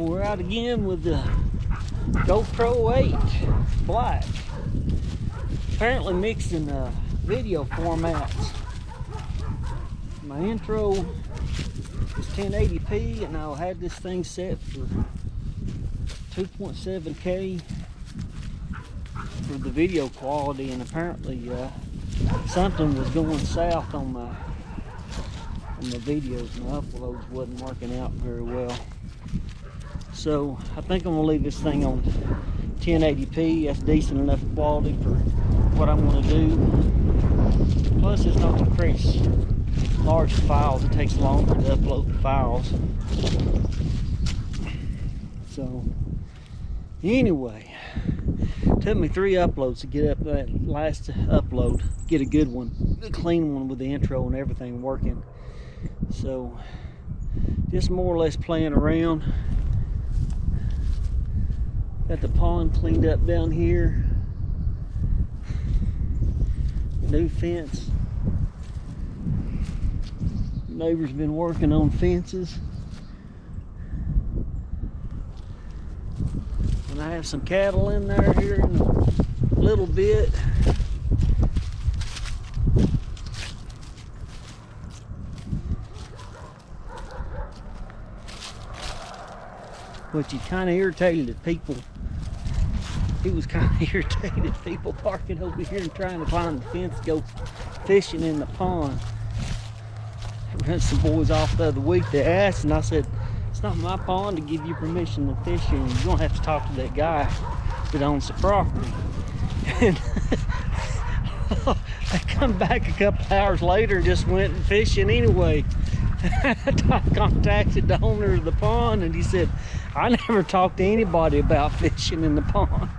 we're out again with the GoPro 8 Black. Apparently mixing video formats. My intro is 1080p and I'll have this thing set for 2.7K for the video quality, and apparently something was going south on my videos. My uploads wasn't working out very well. So I think I'm gonna leave this thing on 1080p. That's decent enough quality for what I'm gonna do. Plus it's not gonna create large files. It takes longer to upload the files. So anyway, it took me 3 uploads to get up that last upload, get a good one, a clean one with the intro and everything working. So just more or less playing around. Got the pond cleaned up down here. New fence. Neighbor's been working on fences. And I have some cattle in there here in a little bit. Which he kind of irritated at people. He was kind of irritated at people parking over here and trying to climb the fence to go fishing in the pond. I ran some boys off the other week. They asked, and I said, "It's not my pond to give you permission to fish in. You're gonna have to talk to that guy that owns the property." And I come back a couple hours later and just went fishing anyway. I contacted the owner of the pond and he said, "I never talked to anybody about fishing in the pond."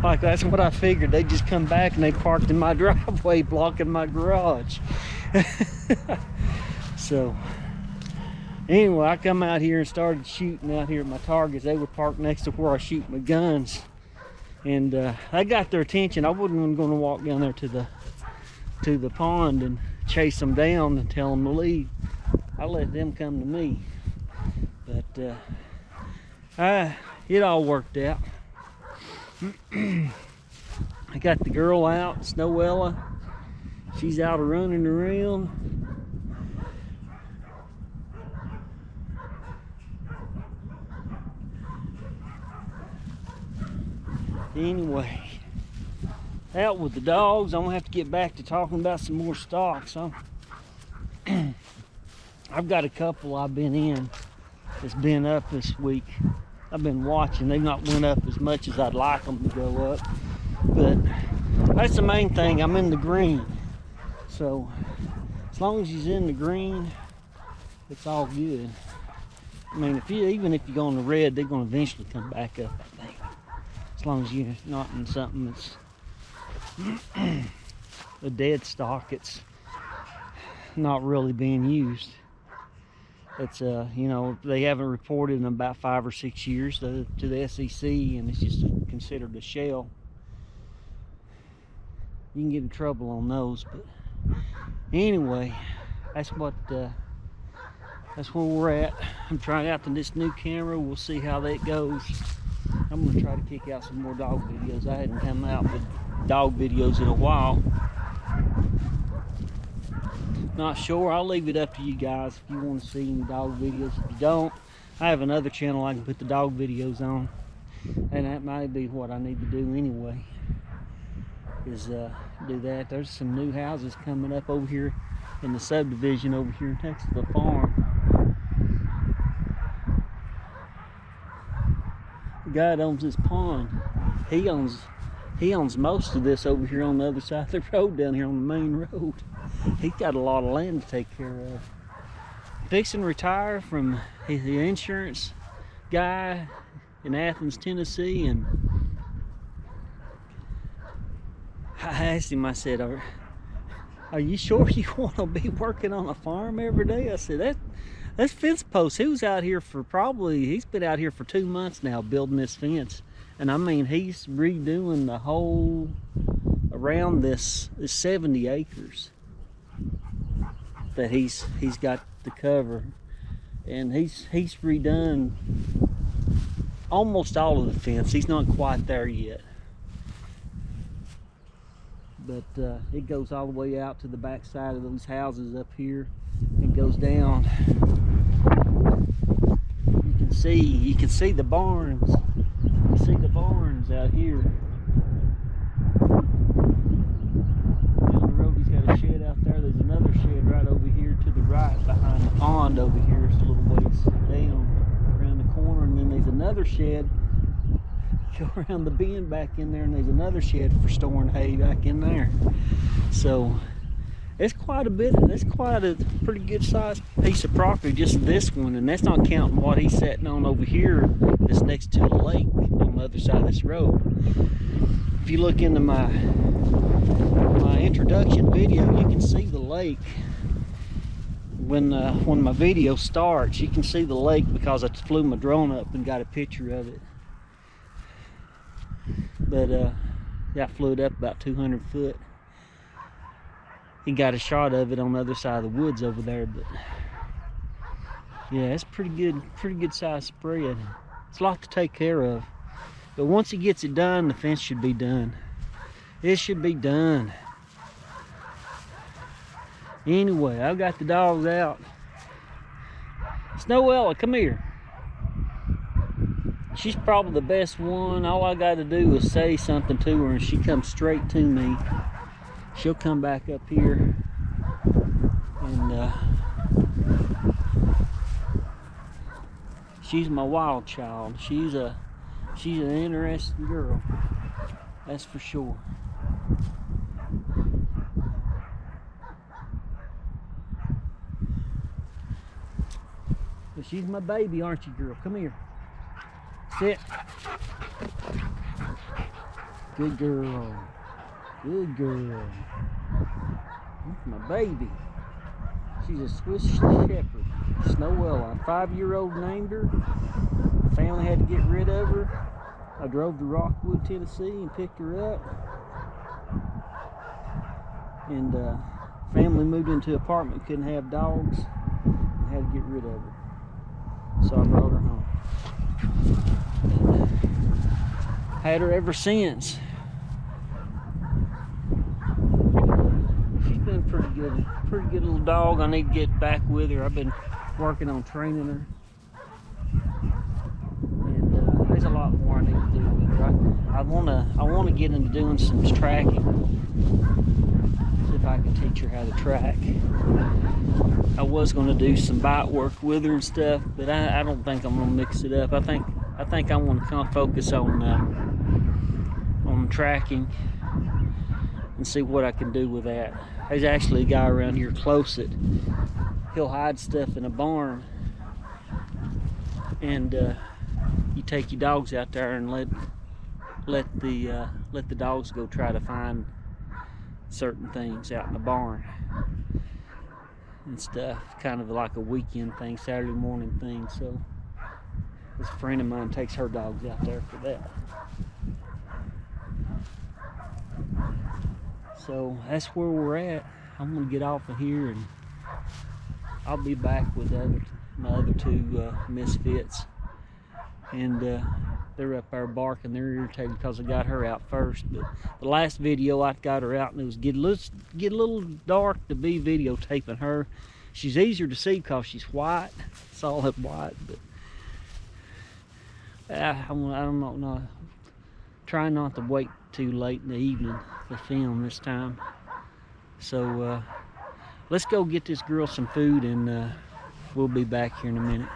Like, that's what I figured. They just come back and they parked in my driveway blocking my garage. So anyway, I come out here and started shooting out here at my targets. They were parked next to where I shoot my guns, and I got their attention. I wasn't going to walk down there to the pond and chase them down and tell them to leave. I let them come to me. But it all worked out. I got the girl out, Snowella. She's out running around. Anyway, out with the dogs. I'm gonna have to get back to talking about some more stocks. I've got a couple I've been in that's been up this week. I've been watching. They've not went up as much as I'd like them to go up, but that's the main thing. I'm in the green, so as long as he's in the green, it's all good. I mean, even if you go in the red, they're going to eventually come back up, I think, as long as you're not in something that's a dead stock. It's not really being used. It's you know, they haven't reported in about 5 or 6 years to the SEC, and it's just considered a shell. You can get in trouble on those, but anyway, that's where we're at. I'm trying out this new camera. We'll see how that goes. I'm gonna try to kick out some more dog videos. I hadn't come out with dog videos in a while. Not sure. I'll leave it up to you guys if you want to see any dog videos. If you don't, I have another channel I can put the dog videos on, and that might be what I need to do anyway, is do that. There's some new houses coming up over here in the subdivision over here next to the farm. The guy that owns this pond, he owns most of this over here on the other side of the road, down here on the main road. He's got a lot of land to take care of. Fixing to retire from the insurance guy in Athens, Tennessee, and I asked him, I said, are you sure you want to be working on a farm every day? I said, that's fence posts. He was out here for he's been out here for 2 months now building this fence. And I mean, he's redoing the whole, around this 70 acres that he's got to cover. And he's redone almost all of the fence. He's not quite there yet. But it goes all the way out to the back side of those houses up here. It goes down. You can see the barns. You can see the barns out here. Down the road, he's got a shed out there. There's another shed right over here to the right behind the pond over here. It's a little ways down around the corner, and then there's another shed. Go around the bend back in there, and there's another shed for storing hay back in there. So it's quite a bit. That's quite a pretty good sized piece of property, just this one, and that's not counting what he's sitting on over here that's next to the lake on the other side of this road. If you look into my introduction video, you can see the lake. When my video starts, you can see the lake because I flew my drone up and got a picture of it. But yeah, I flew it up about 200 foot. He got a shot of it on the other side of the woods over there. But yeah, it's pretty good size spread. It's a lot to take care of. But once he gets it done, the fence should be done. It should be done. Anyway, I've got the dogs out. Snow-Ella, come here. She's probably the best one. All I got to do is say something to her and she comes straight to me. She'll come back up here and she's my wild child. She's an interesting girl, that's for sure. But she's my baby, aren't you, girl? Come here. Sit. Good girl. Good girl. That's my baby. She's a Swiss Shepherd. Snow-Ella. A 5-year-old named her. The family had to get rid of her. I drove to Rockwood, Tennessee and picked her up. And family moved into an apartment, couldn't have dogs. I had to get rid of her. So I brought her home. Had her ever since. She's been pretty good little dog. I need to get back with her. I've been working on training her, and there's a lot more I need to do with her. I want to get into doing some tracking. See if I can teach her how to track. I was going to do some bite work with her and stuff, but I don't think I'm going to mix it up. I think I want to kind of focus on tracking and see what I can do with that. There's actually a guy around here close that he'll hide stuff in a barn, and you take your dogs out there and let the dogs go try to find certain things out in the barn and stuff, kind of like a weekend thing, Saturday morning thing. So this friend of mine takes her dogs out there for that. So that's where we're at. I'm gonna get off of here and I'll be back with my other two misfits, and they're up there barking. They're irritated because I got her out first. But the last video I got her out and it was get a little dark to be videotaping her. She's easier to see because she's white, solid white. But I don't know. Try not to wait too late in the evening to film this time. So let's go get this girl some food, and we'll be back here in a minute.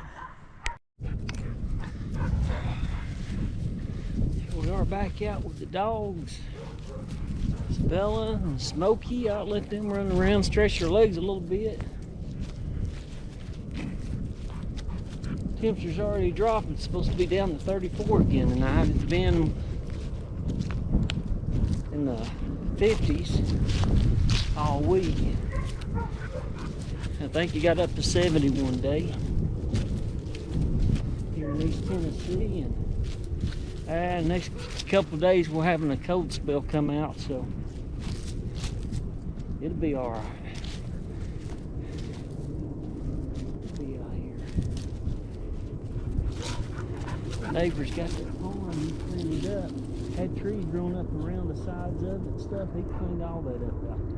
Here we are back out with the dogs. It's Bella and Smokey. I'll let them run around, stretch their legs a little bit. Temperature's already dropping. It's supposed to be down to 34 again tonight. It's been in the 50s all week. I think you got up to 70 one day here in East Tennessee, and next couple of days we're having a cold spell come out, so it'll be all right. Be out here. Neighbor's got that farm, he cleaned it up. Had trees growing up around the sides of it and stuff. He cleaned all that up out there.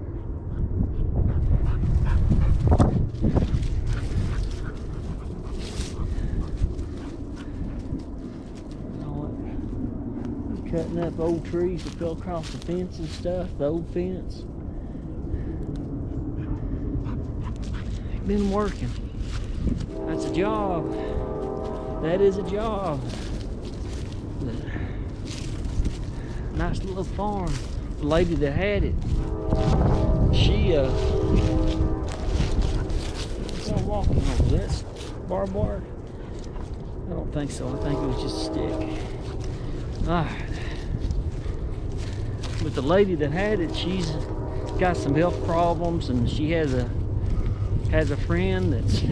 Cutting up old trees that fell across the fence and stuff, the old fence. Been working. That's a job. That is a job. But nice little farm. The lady that had it, she I'm walking over this barbed wire. I don't think so. I think it was just a stick. Alright. But the lady that had it, she's got some health problems, and she has a friend that's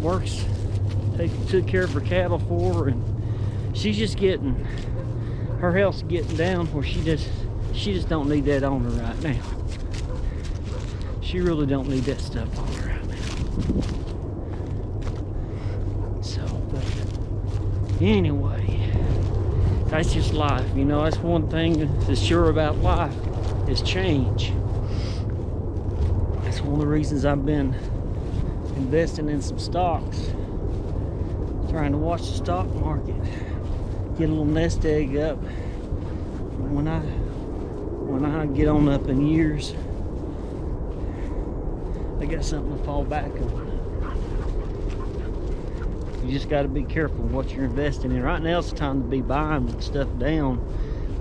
works, took care of her cattle for her, and she's just getting, her health's getting down where she just don't need that on her right now. She really don't need that stuff on her right now. So, but anyway, that's just life, you know. That's one thing that's sure about life is change. That's one of the reasons I've been investing in some stocks, trying to watch the stock market, get a little nest egg up. When I get on up in years, I got something to fall back on. You just got to be careful what you're investing in. Right now it's the time to be buying stuff down.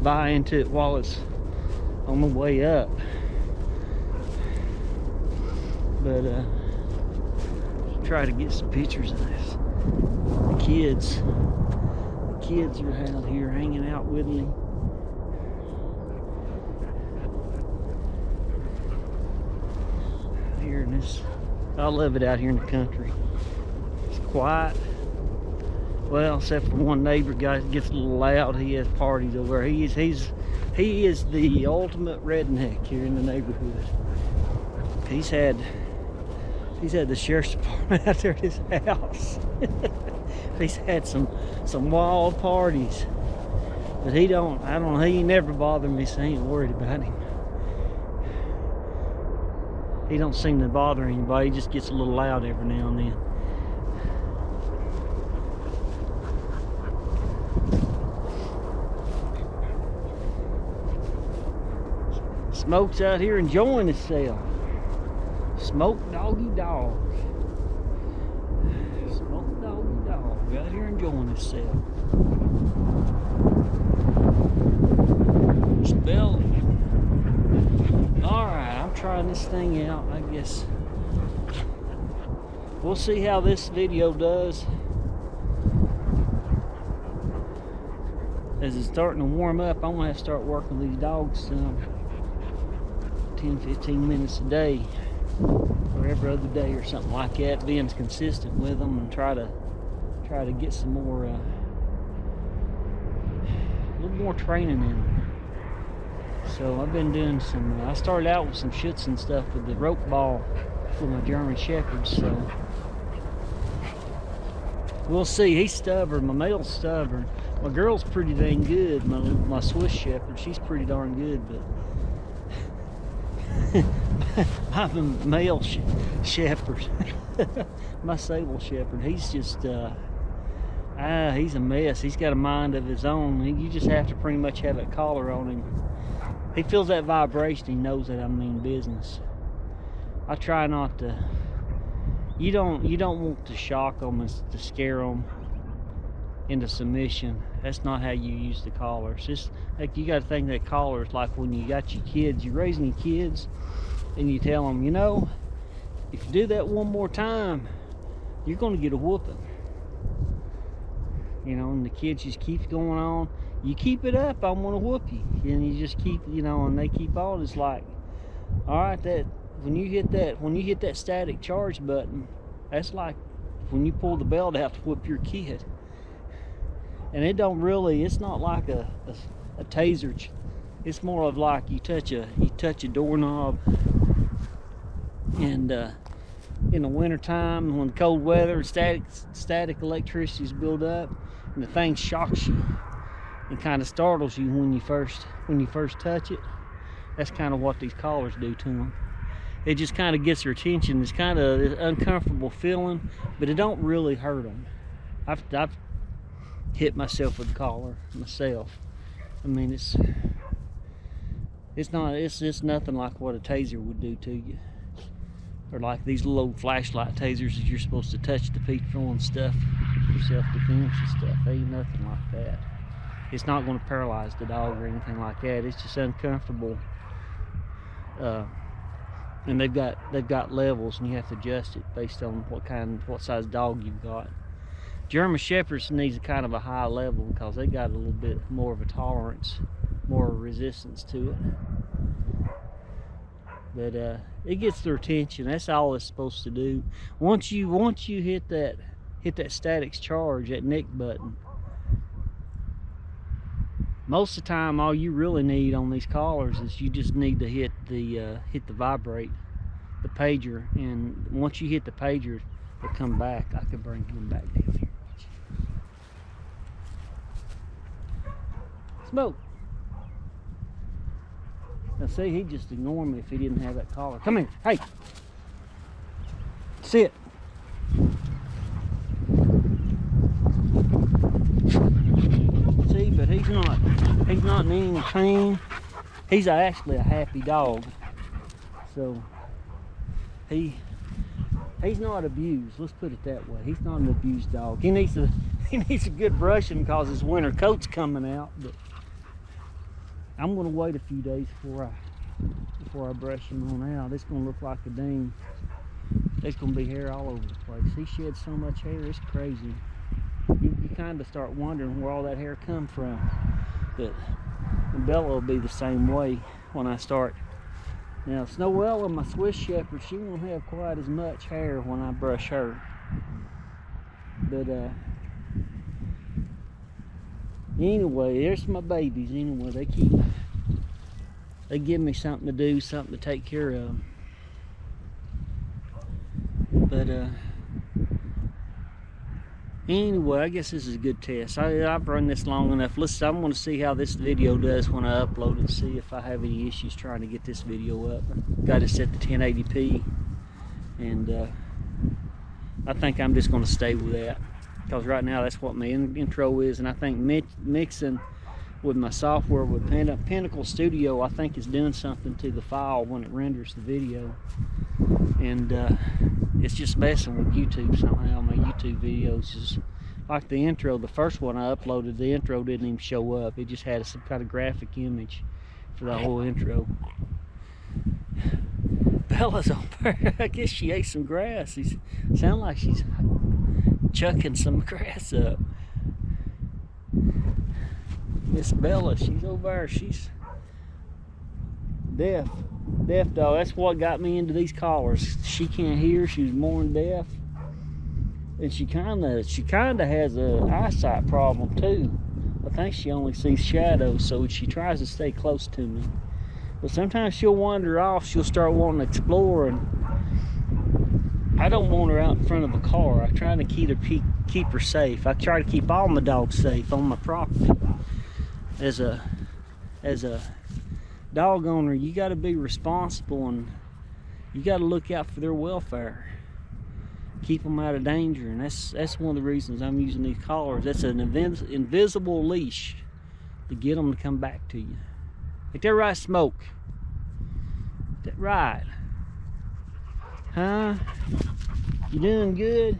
Buy into it while it's on the way up. But try to get some pictures of this. The kids are out here hanging out with me. Here in this, I love it out here in the country. It's quiet. Well, except for one neighbor guy that gets a little loud. He has parties over there. He is the ultimate redneck here in the neighborhood. He's had the sheriff's department out there at his house. He's had some wild parties. But he ain't never bothered me, so I ain't worried about him. He don't seem to bother anybody. He just gets a little loud every now and then. Smoke's out here enjoying himself. Smoke doggy dog. Smoke doggy dog. Out here enjoying himself. Spell. Alright, I'm trying this thing out, I guess. We'll see how this video does. As it's starting to warm up, I'm gonna have to start working these dogs 10-15 minutes a day, or every other day or something like that, being consistent with them, and try to get some more a little more training in them. So I've been doing some I started out with some shits and stuff with the rope ball for my German Shepherds, so we'll see. He's stubborn. My male's stubborn. My girl's pretty dang good. My Swiss Shepherd, she's pretty darn good, but I'm a male shepherd. My sable shepherd, he's just he's a mess. He's got a mind of his own. You just have to pretty much have a collar on him. He feels that vibration. He knows that I mean business. I try not to. You don't want to shock them and to scare them into submission. That's not how you use the collar. It's just like, you got to think that collar is like when you got your kids, you're raising your kids, and you tell them, you know, if you do that one more time, you're going to get a whooping. You know, and the kids just keep going on. You keep it up, I'm going to whoop you. And you just keep, you know, and they keep on. It's like, all right, that when you hit that static charge button, that's like when you pull the belt out to whoop your kid. And it don't really, it's not like a taser. It's more of like you touch a doorknob, and in the winter time when the cold weather, static electricity is built up, And the thing shocks you and kind of startles you when you first touch it. That's kind of what these collars do to them. It just kind of gets their attention. It's kind of an uncomfortable feeling, but it don't really hurt them. I've hit myself with the collar myself. I mean, it's nothing like what a taser would do to you, or like these little flashlight tasers that you're supposed to touch the people and stuff for self-defense and stuff. They ain't nothing like that. It's not going to paralyze the dog or anything like that. It's just uncomfortable. And they've got levels, and you have to adjust it based on what size dog you've got. German Shepherds needs a kind of a high level because they got a little bit more of a tolerance, more resistance to it. But it gets their attention. That's all it's supposed to do. Once you hit that static charge, that neck button, most of the time all you really need on these collars is you just need to hit the vibrate, the pager, and once you hit the pager, it'll come back. I can bring him back down here. Smoke. Now see, he'd just ignore me if he didn't have that collar. Come here, hey. Sit. See, but he's not in any pain. He's actually a happy dog. So he's not abused. Let's put it that way. He's not an abused dog. He needs a good brushing because his winter coat's coming out. But I'm gonna wait a few days before I brush him on out. It's gonna look like a ding. There's gonna be hair all over the place. He sheds so much hair, it's crazy. You kind of start wondering where all that hair come from. But Bella will be the same way when I start. Now Snowella, my Swiss Shepherd, she won't have quite as much hair when I brush her. But anyway, there's my babies. Anyway, they give me something to do, something to take care of. But anyway, I guess this is a good test. I've run this long enough. Listen, I'm going to see how this video does when I upload it, see if I have any issues trying to get this video up. Got it set to 1080p, and I think I'm just going to stay with that, because right now that's what my intro is. And I think mixing with my software with Pinnacle Studio, I think is doing something to the file when it renders the video, and it's just messing with YouTube somehow. My YouTube videos is like the intro. The first one I uploaded, the intro didn't even show up. It just had some kind of graphic image for the whole intro. Bella's on there. I guess she ate some grass. It sounds like she's chucking some grass up. Miss Bella, she's over there. She's deaf dog. That's what got me into these collars. She can't hear. She's born deaf, and she kind of has a eyesight problem too. I think she only sees shadows, so she tries to stay close to me. But sometimes she'll wander off. She'll start wanting to explore, and I don't want her out in front of a car. I try to keep her safe. I try to keep all my dogs safe on my property. As a dog owner, you got to be responsible, and you got to look out for their welfare. Keep them out of danger, and that's one of the reasons I'm using these collars. That's an invisible leash to get them to come back to you. Ain't that right, Smoke? Ain't that right? Huh? You doing good?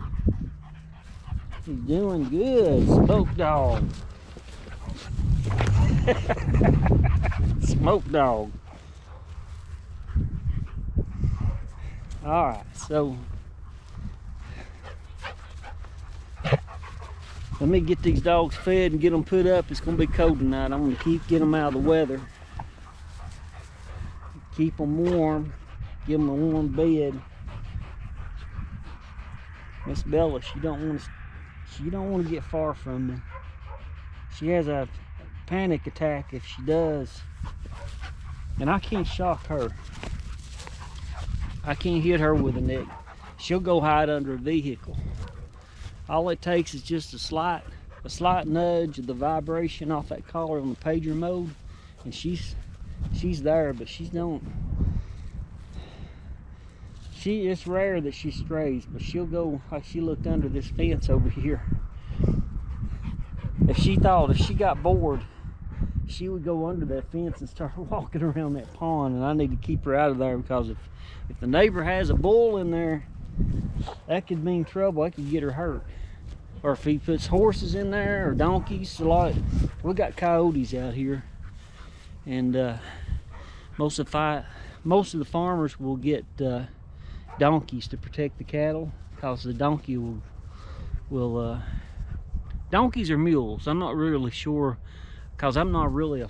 You doing good, Smoke dog. Smoke dog. All right, so let me get these dogs fed and get them put up. It's gonna be cold tonight. I'm gonna get them out of the weather, keep them warm, give them a warm bed. Miss Bella, she don't want to get far from me. She has a panic attack if she does, and I can't shock her. I can't hit her with a neck. She'll go hide under a vehicle. All it takes is just a slight a slight nudge of the vibration off that collar on the pager mode, and she's there, but she's don't. It's rare that she strays, but she'll go, like she looked under this fence over here. If she got bored, she would go under that fence and start walking around that pond, and I need to keep her out of there, because if the neighbor has a bull in there, that could mean trouble. I could get her hurt. Or if he puts horses in there or donkeys, we got coyotes out here, and most of the farmers will get donkeys to protect the cattle, because the donkey will donkeys or mules, I'm not really sure, because I'm not really a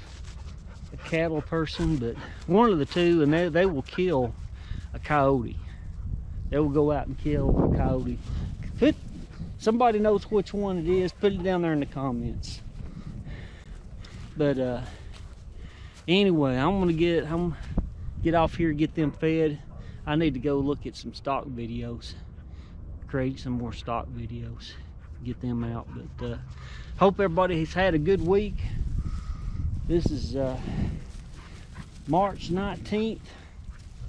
cattle person, but one of the two, and they will kill a coyote. They will go out and kill a coyote. Somebody knows which one it is, put it down there in the comments. But anyway, I'm gonna get off here, get them fed. I need to go look at some stock videos, create some more stock videos, get them out. But hope everybody has had a good week. This is March 19th,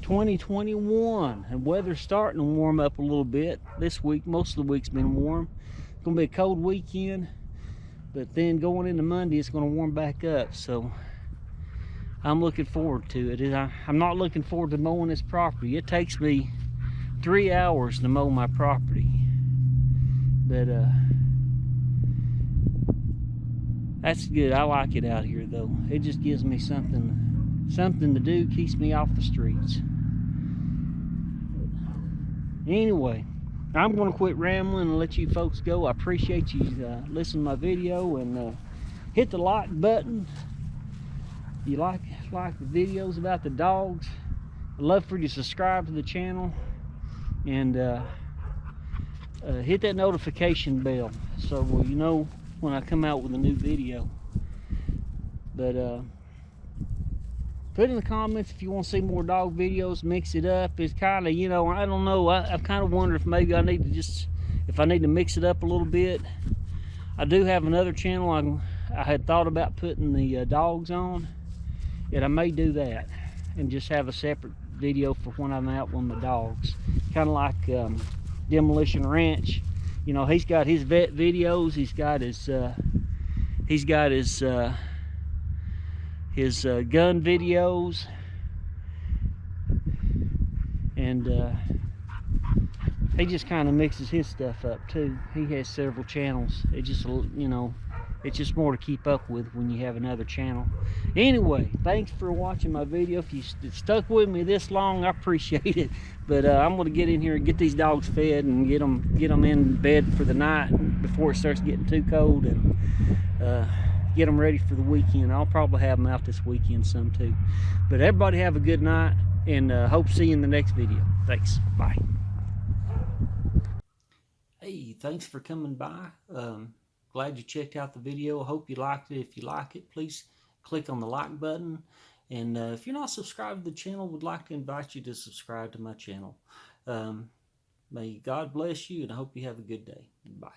2021, and weather's starting to warm up a little bit this week. Most of the week's been warm. It's gonna be a cold weekend, but then going into Monday, it's gonna warm back up. So I'm looking forward to it. I'm not looking forward to mowing this property. It takes me 3 hours to mow my property, but that's good. I like it out here, though. It just gives me something to do, keeps me off the streets. Anyway, I'm going to quit rambling and let you folks go. I appreciate you listening to my video, and hit the like button. If you like the videos about the dogs, I'd love for you to subscribe to the channel, and hit that notification bell so you know when I come out with a new video. But put in the comments if you want to see more dog videos. Mix it up. It's kind of, you know, I don't know, I kind of wonder if maybe I need to mix it up a little bit. I do have another channel I had thought about putting the dogs on, and I may do that and just have a separate video for when I'm out with my dogs, kind of like Demolition Ranch. You know, he's got his vet videos, he's got his gun videos, and he just kind of mixes his stuff up too. He has several channels. It just, you know, it's just more to keep up with when you have another channel. Anyway, thanks for watching my video. If you stuck with me this long, I appreciate it. But I'm going to get in here and get these dogs fed and get them in bed for the night before it starts getting too cold, and get them ready for the weekend. I'll probably have them out this weekend some too. But everybody have a good night, and hope to see you in the next video. Thanks. Bye. Hey, thanks for coming by. Glad you checked out the video. I hope you liked it. If you like it, please click on the like button. And if you're not subscribed to the channel, would like to invite you to subscribe to my channel. May God bless you, and I hope you have a good day. Bye.